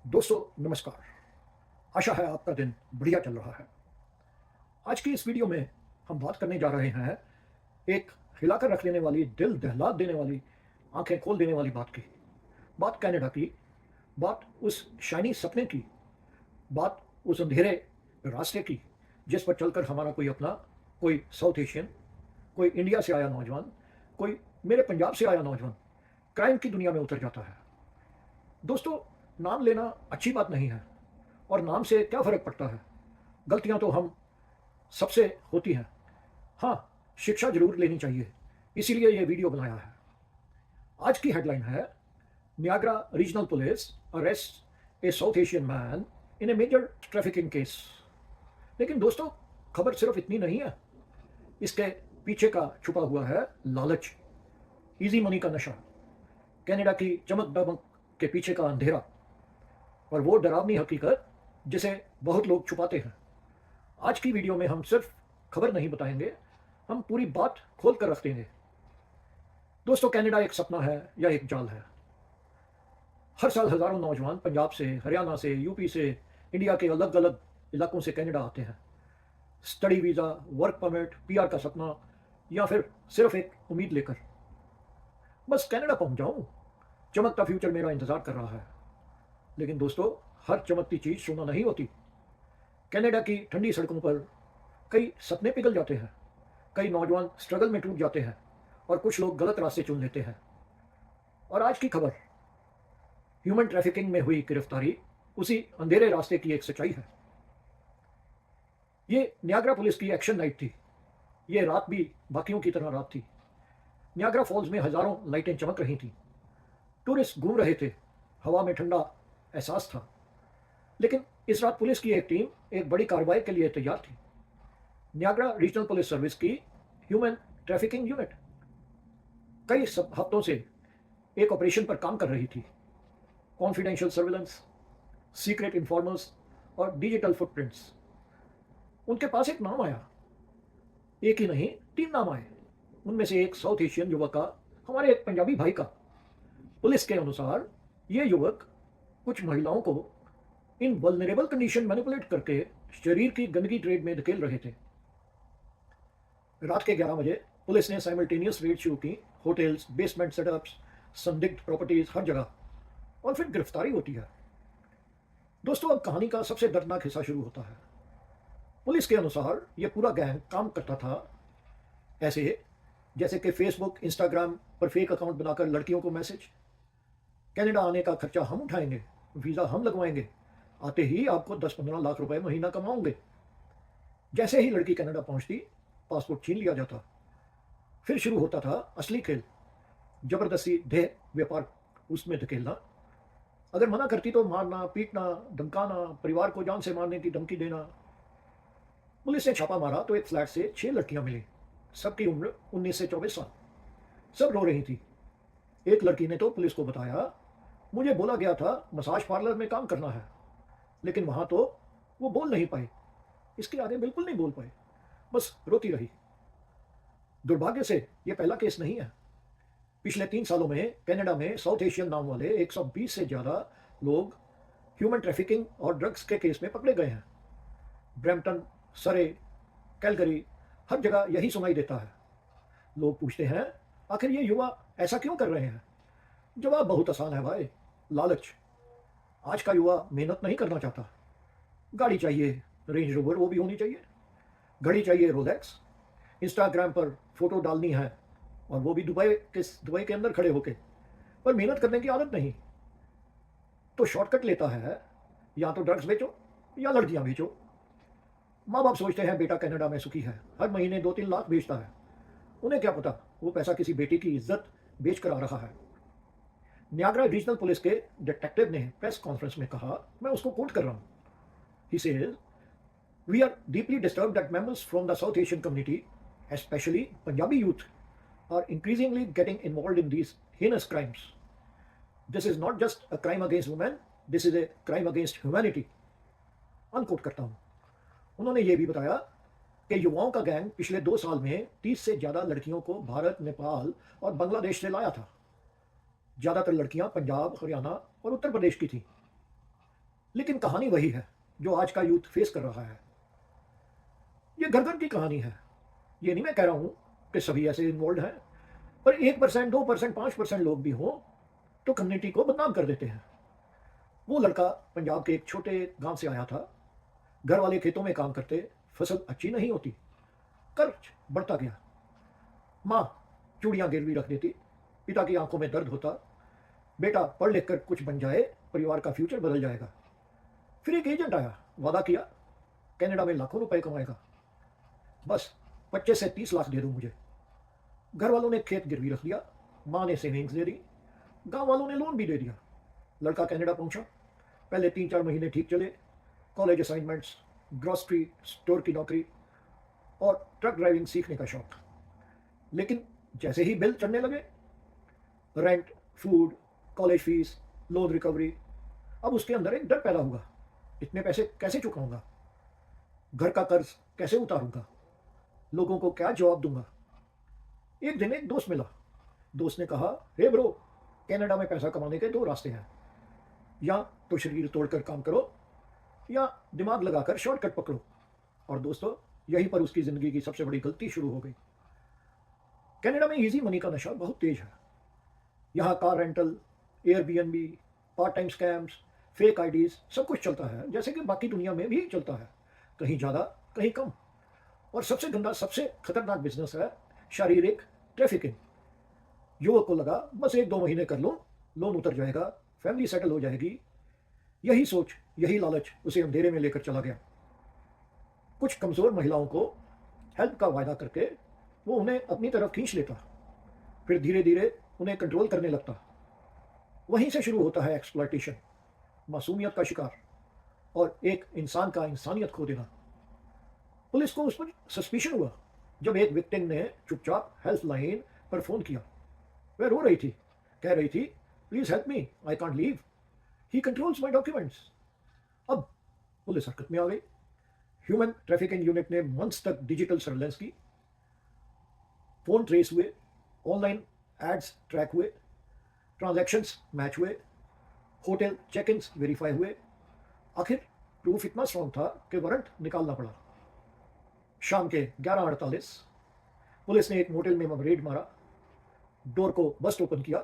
दोस्तों नमस्कार। आशा है आपका दिन बढ़िया चल रहा है। आज की इस वीडियो में हम बात करने जा रहे हैं एक हिलाकर रख देने वाली, दिल दहला देने वाली, आंखें खोल देने वाली बात की। बात कनाडा की, बात उस शाइनी सपने की, बात उस अंधेरे रास्ते की जिस पर चलकर हमारा कोई अपना, कोई साउथ एशियन, कोई इंडिया से आया नौजवान, कोई मेरे पंजाब से आया नौजवान क्राइम की दुनिया में उतर जाता है। दोस्तों, नाम लेना अच्छी बात नहीं है और नाम से क्या फ़र्क पड़ता है। गलतियां तो हम सबसे होती हैं। हाँ, शिक्षा ज़रूर लेनी चाहिए, इसीलिए ये वीडियो बनाया है। आज की हेडलाइन है, Niagara regional police arrest a South Asian man in a major trafficking case. लेकिन दोस्तों, खबर सिर्फ इतनी नहीं है। इसके पीछे का छुपा हुआ है लालच, इजी मनी का नशा, कनाडा की चमक दमक के पीछे का अंधेरा और वो डरावनी हकीकत जिसे बहुत लोग छुपाते हैं। आज की वीडियो में हम सिर्फ खबर नहीं बताएंगे, हम पूरी बात खोल कर रख देंगे। दोस्तों, कनाडा एक सपना है या एक जाल है? हर साल हजारों नौजवान पंजाब से, हरियाणा से, यूपी से, इंडिया के अलग अलग इलाकों से कनाडा आते हैं। Study visa, work permit, PR का सपना, या फिर सिर्फ एक उम्मीद लेकर, बस कनाडा पहुंच जाऊं, चमकता फ्यूचर मेरा इंतजार कर रहा है। लेकिन दोस्तों, हर चमकती चीज सोना नहीं होती। कनाडा की ठंडी सड़कों पर कई सपने पिघल जाते हैं, कई नौजवान स्ट्रगल में टूट जाते हैं और कुछ लोग गलत रास्ते चुन लेते हैं। और आज की खबर, ह्यूमन ट्रैफिकिंग में हुई गिरफ्तारी उसी अंधेरे रास्ते की एक सच्चाई है। ये नियाग्रा पुलिस की एक्शन नाइट थी। ये रात भी बाकियों की तरह रात थी। नियाग्रा फॉल्स में हजारों लाइटें चमक रही थीं। टूरिस्ट घूम रहे थे, हवा में ठंडा एहसास था। लेकिन इस रात पुलिस की एक टीम एक बड़ी कार्रवाई के लिए तैयार थी। नियाग्रा रीजनल पुलिस सर्विस की ह्यूमन ट्रैफिकिंग यूनिट कई हफ्तों से एक ऑपरेशन पर काम कर रही थी। कॉन्फिडेंशियल सर्विलेंस, सीक्रेट इन्फॉर्मर्स और डिजिटल फुटप्रिंट्स। उनके पास एक नाम आया। एक ही नहीं, तीन नाम आए। उनमें से एक साउथ एशियन युवक का, हमारे एक पंजाबी भाई का। पुलिस के अनुसार ये युवक कुछ महिलाओं को इन वल्नरेबल कंडीशन मैनिपुलेट करके शरीर की गंदगी ट्रेड में धकेल रहे थे। रात के 11 बजे पुलिस ने साइमल्टेनियस रेड शुरू की। होटल्स, बेसमेंट सेटअप्स, संदिग्ध प्रॉपर्टीज, हर जगह। और फिर गिरफ्तारी होती है। दोस्तों, अब कहानी का सबसे दर्दनाक हिस्सा शुरू होता है। पुलिस के अनुसार यह पूरा गैंग काम करता था ऐसे, जैसे कि फेसबुक, इंस्टाग्राम पर फेक अकाउंट बनाकर लड़कियों को मैसेज, कनाडा आने का खर्चा हम उठाएंगे, वीज़ा हम लगवाएंगे, आते ही आपको 10-15 लाख रुपए महीना कमाओगे। जैसे ही लड़की कनाडा पहुंचती, पासपोर्ट छीन लिया जाता। फिर शुरू होता था असली खेल, जबरदस्ती देह व्यापार उसमें धकेलना। अगर मना करती तो मारना, पीटना, धमकाना, परिवार को जान से मारने की धमकी देना। पुलिस ने छापा मारा तो एक फ्लैट से 6 लड़कियां मिली। सबकी उम्र 19 से 24 साल। सब रो रही थी। एक लड़की ने तो पुलिस को बताया, मुझे बोला गया था मसाज पार्लर में काम करना है, लेकिन वहां तो वो बोल नहीं पाई। इसके आगे बिल्कुल नहीं बोल पाए, बस रोती रही। दुर्भाग्य से यह पहला केस नहीं है। पिछले 3 सालों में कनाडा में साउथ एशियन नाम वाले 120 से ज्यादा लोग ह्यूमन ट्रैफिकिंग और ड्रग्स के केस में पकड़े गए हैं। ब्रैम्पटन, सरे, कैलगरी, हर जगह यही सुनाई देता है। लोग पूछते हैं, आखिर ये युवा ऐसा क्यों कर रहे हैं? जवाब बहुत आसान है भाई, लालच। आज का युवा मेहनत नहीं करना चाहता। गाड़ी चाहिए, रेंज रोवर, वो भी होनी चाहिए। घड़ी चाहिए, रोलेक्स। इंस्टाग्राम पर फोटो डालनी है, और वो भी दुबई के अंदर खड़े होके। पर मेहनत करने की आदत नहीं, तो शॉर्टकट लेता है। या तो ड्रग्स बेचो या लड़कियां बेचो। माँ बाप सोचते हैं बेटा कनाडा में सुखी है, हर महीने 2-3 लाख बेचता है। उन्हें क्या पता वो पैसा किसी बेटी की इज्जत बेच कर आ रहा है। नियाग्रा रीजनल पुलिस के डिटेक्टिव ने प्रेस कॉन्फ्रेंस में कहा, मैं उसको कोट कर रहा हूं। He says, we are deeply disturbed that members from the South Asian community, especially Punjabi youth, are increasingly getting involved in these heinous crimes. This is not just a crime against women, this is a crime against humanity. Unquote करता हूं। उन्होंने ये भी बताया कि युवाओं का gang पिछले 2 साल में 30 से ज्यादा लड़कियों को भारत, नेपाल और बांग्लादेश से लाया था। ज्यादातर लड़कियां पंजाब, हरियाणा और उत्तर प्रदेश की थी। लेकिन कहानी वही है जो आज का यूथ फेस कर रहा है। ये घर घर की कहानी है। ये नहीं मैं कह रहा हूँ कि सभी ऐसे इन्वॉल्व हैं, पर 1%, 2%, 5% लोग भी हों तो कम्युनिटी को बदनाम कर देते हैं। वो लड़का पंजाब के एक छोटे गांव से आया था। घर वाले खेतों में काम करते, फसल अच्छी नहीं होती, कर्ज बढ़ता गया। माँ चूड़ियाँ गिरवी रख देती, पिता की आंखों में दर्द होता, बेटा पढ़ लिख कर कुछ बन जाए, परिवार का फ्यूचर बदल जाएगा। फिर एक एजेंट आया, वादा किया कनाडा में लाखों रुपए कमाएगा, बस 25 से 30 लाख दे दो मुझे। घर वालों ने खेत गिरवी रख दिया, माँ ने सेविंग्स दे दी, गांव वालों ने लोन भी दे दिया। लड़का कनाडा पहुंचा। पहले 3-4 महीने ठीक चले, कॉलेज असाइनमेंट्स, ग्रॉसरी स्टोर की नौकरी और ट्रक ड्राइविंग सीखने का शौक। लेकिन जैसे ही बिल चढ़ने लगे, rent, food, college fees, loan recovery, अब उसके अंदर एक डर पैदा हुआ। इतने पैसे कैसे चुकाऊंगा? घर का कर्ज कैसे उतारूंगा? लोगों को क्या जवाब दूंगा? एक दिन एक दोस्त मिला। दोस्त ने कहा, हे ब्रो, कनाडा में पैसा कमाने के 2 रास्ते हैं। या तो शरीर तोड़कर काम करो, या दिमाग लगाकर शॉर्टकट पकड़ो। और दोस्तों, यहीं पर उसकी जिंदगी की सबसे बड़ी गलती शुरू हो गई। कनाडा में इजी मनी का नशा बहुत तेज है। यहाँ car rental, Airbnb, part time scams, fake IDs, सब कुछ चलता है जैसे कि बाकी दुनिया में भी चलता है, कहीं ज़्यादा कहीं कम। और सबसे गंदा, सबसे खतरनाक बिजनेस है शारीरिक ट्रैफिकिंग। युवक को लगा बस 1-2 महीने कर लो, लोन उतर जाएगा, फैमिली सेटल हो जाएगी। यही सोच, यही लालच उसे अंधेरे में लेकर चला गया। कुछ कमज़ोर महिलाओं को हेल्प का वायदा करके वो उन्हें अपनी तरफ खींच लेता, फिर धीरे धीरे उन्हें कंट्रोल करने लगता। वहीं से शुरू होता है एक्सप्लॉयटेशन, मासूमियत का शिकार और एक इंसान का इंसानियत खो देना। पुलिस को उस पर सस्पिशन हुआ जब एक विक्टिम ने चुपचाप हेल्पलाइन पर फोन किया। वह रो रही थी, कह रही थी, please help me, I can't leave, he controls my documents. अब पुलिस हरकत में आ गई। ह्यूमन ट्रैफिकिंग यूनिट ने मंथ्स तक डिजिटल सर्वेलेंस की, फोन ट्रेस हुए, ऑनलाइन एड्स ट्रैक हुए, ट्रांजैक्शंस मैच हुए, होटल चेक इन्स वेरीफाई हुए। आखिर प्रूफ इतना स्ट्रॉन्ग था कि वारंट निकालना पड़ा। शाम के 11:48 पुलिस ने एक मोटेल में रेड मारा, डोर को बस्ट ओपन किया।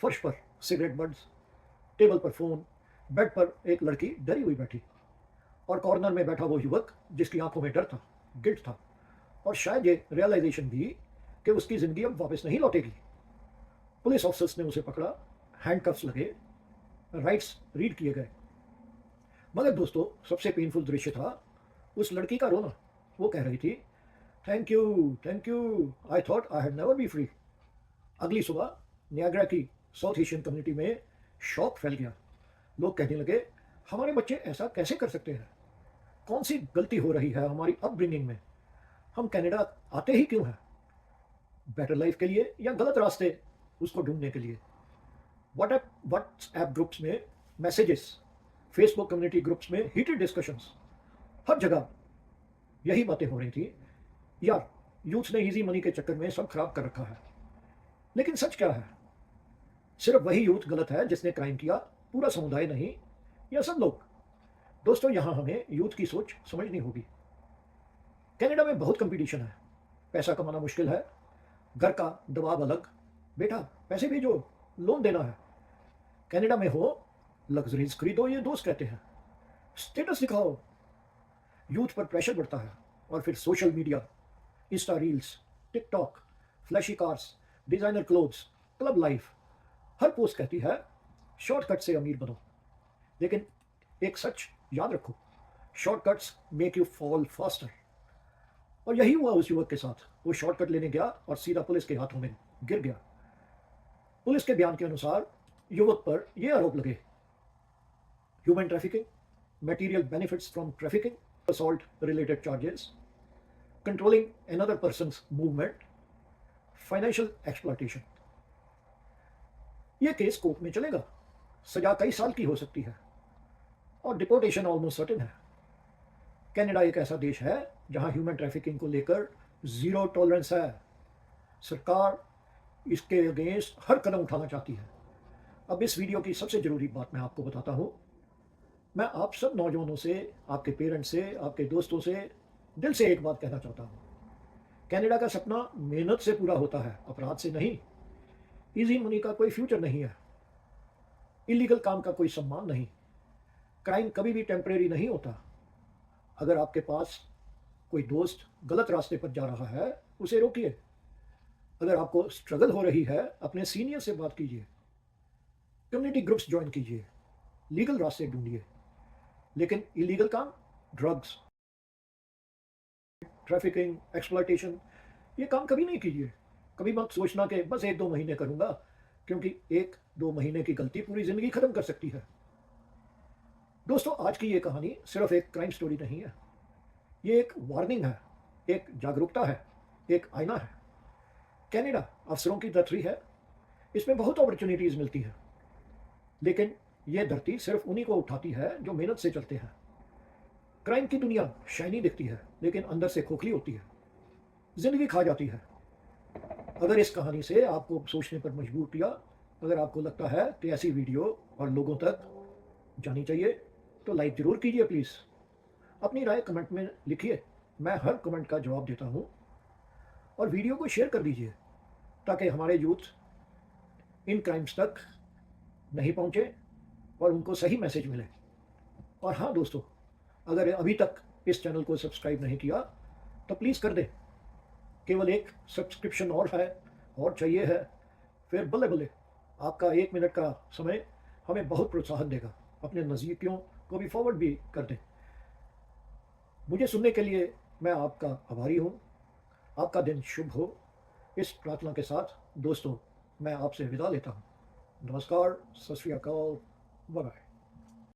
फर्श पर सिगरेट बंड्स, टेबल पर फोन, बेड पर एक लड़की डरी हुई बैठी, और कॉर्नर में बैठा वो युवक जिसकी आंखों में डर था, गिल्ट था, और शायद ये रियलाइजेशन भी कि उसकी जिंदगी अब वापस नहीं लौटेगी। पुलिस ऑफिसर्स ने उसे पकड़ा, हैंडकफ्स लगे, राइट्स रीड किए गए। मगर दोस्तों, सबसे पेनफुल दृश्य था उस लड़की का रोना। वो कह रही थी, thank you, I thought I had never be free. अगली सुबह नियाग्रा की साउथ एशियन कम्युनिटी में शौक फैल गया। लोग कहने लगे, हमारे बच्चे ऐसा कैसे कर सकते हैं? कौन सी गलती हो रही है हमारी अपब्रिंगिंग में? हम कनाडा आते ही क्यों हैं? बेटर लाइफ के लिए या गलत रास्ते उसको ढूंढने के लिए? व्हाट्सएप ग्रुप्स में मैसेजेस, फेसबुक कम्युनिटी ग्रुप्स में हीटेड डिस्कशंस, हर जगह यही बातें हो रही थी, यार यूथ ने इजी मनी के चक्कर में सब खराब कर रखा है। लेकिन सच क्या है? सिर्फ वही यूथ गलत है जिसने क्राइम किया, पूरा समुदाय नहीं, या सब लोग? दोस्तों, यहां हमें यूथ की सोच समझनी होगी। कनाडा में बहुत कंपटीशन है, पैसा कमाना मुश्किल है, घर का दबाव अलग, बेटा पैसे भेजो, लोन देना है। कनाडा में हो लग्जरीज खरीदो, ये दोस्त कहते हैं, स्टेटस दिखाओ, यूथ पर प्रेशर बढ़ता है। और फिर social media, insta reels, TikTok, flashy cars, designer clothes, club life, हर पोस्ट कहती है शॉर्टकट से अमीर बनो। लेकिन एक सच याद रखो, shortcuts make you fall faster. और यही हुआ उस युवक के साथ। वो शॉर्टकट लेने गया और सीधा पुलिस के हाथों में गिर गया। पुलिस के बयान के अनुसार युवक पर यह आरोप लगे, human trafficking, material benefits from trafficking, assault related charges, controlling another person's movement, financial exploitation। यह केस कोर्ट में चलेगा, सजा कई साल की हो सकती है, और डिपोर्टेशन ऑलमोस्ट सर्टेन है। कनाडा एक ऐसा देश है जहां ह्यूमन ट्रैफिकिंग को लेकर जीरो टॉलरेंस है। सरकार इसके अगेंस्ट हर कदम उठाना चाहती है। अब इस वीडियो की सबसे जरूरी बात मैं आपको बताता हूं। मैं आप सब नौजवानों से, आपके पेरेंट्स से, आपके दोस्तों से दिल से एक बात कहना चाहता हूँ। कनाडा का सपना मेहनत से पूरा होता है, अपराध से नहीं। इजी मनी का कोई फ्यूचर नहीं है। इलीगल काम का कोई सम्मान नहीं। क्राइम कभी भी टेम्परेरी नहीं होता। अगर आपके पास कोई दोस्त गलत रास्ते पर जा रहा है, उसे रोकिए। अगर आपको स्ट्रगल हो रही है, अपने सीनियर से बात कीजिए। कम्युनिटी ग्रुप्स ज्वाइन कीजिए। लीगल रास्ते ढूंढिए। लेकिन इलीगल काम, ड्रग्स, ट्रैफिकिंग, एक्सप्लॉयटेशन, ये काम कभी नहीं कीजिए। कभी मत सोचना कि बस 1-2 महीने करूंगा, क्योंकि 1-2 महीने की गलती पूरी ज़िंदगी ख़त्म कर सकती है। दोस्तों, आज की ये कहानी सिर्फ एक क्राइम स्टोरी नहीं है। ये एक वार्निंग है, एक जागरूकता है, एक आईना है। कनाडा अवसरों की धरती है। इसमें बहुत अपॉर्चुनिटीज़ मिलती है। लेकिन ये धरती सिर्फ उन्हीं को उठाती है जो मेहनत से चलते हैं। क्राइम की दुनिया शाइनी दिखती है, लेकिन अंदर से खोखली होती है। ज़िंदगी खा जाती है। अगर इस कहानी से आपको सोचने पर मजबूर किया, अगर आपको लगता है कि ऐसी वीडियो और लोगों तक जानी चाहिए, तो लाइक ज़रूर कीजिए प्लीज़। अपनी राय कमेंट में लिखिए। मैं हर कमेंट का जवाब देता हूँ। और वीडियो को शेयर कर दीजिए, ताकि हमारे यूथ इन क्राइम्स तक नहीं पहुँचे और उनको सही मैसेज मिले। और हाँ दोस्तों, अगर अभी तक इस चैनल को सब्सक्राइब नहीं किया, तो प्लीज़ कर दें। केवल एक सब्सक्रिप्शन और है, और चाहिए है। फिर बल्ले बल्ले आपका 1 मिनट का समय हमें बहुत प्रोत्साहन देगा। अपने नज़दीकियों को भी फॉरवर्ड भी कर दें। मुझे सुनने के लिए मैं आपका आभारी हूँ। आपका दिन शुभ हो। इस प्रार्थना के साथ दोस्तों, मैं आपसे विदा लेता हूँ। नमस्कार, सत श्री अकाल, बाय बाय।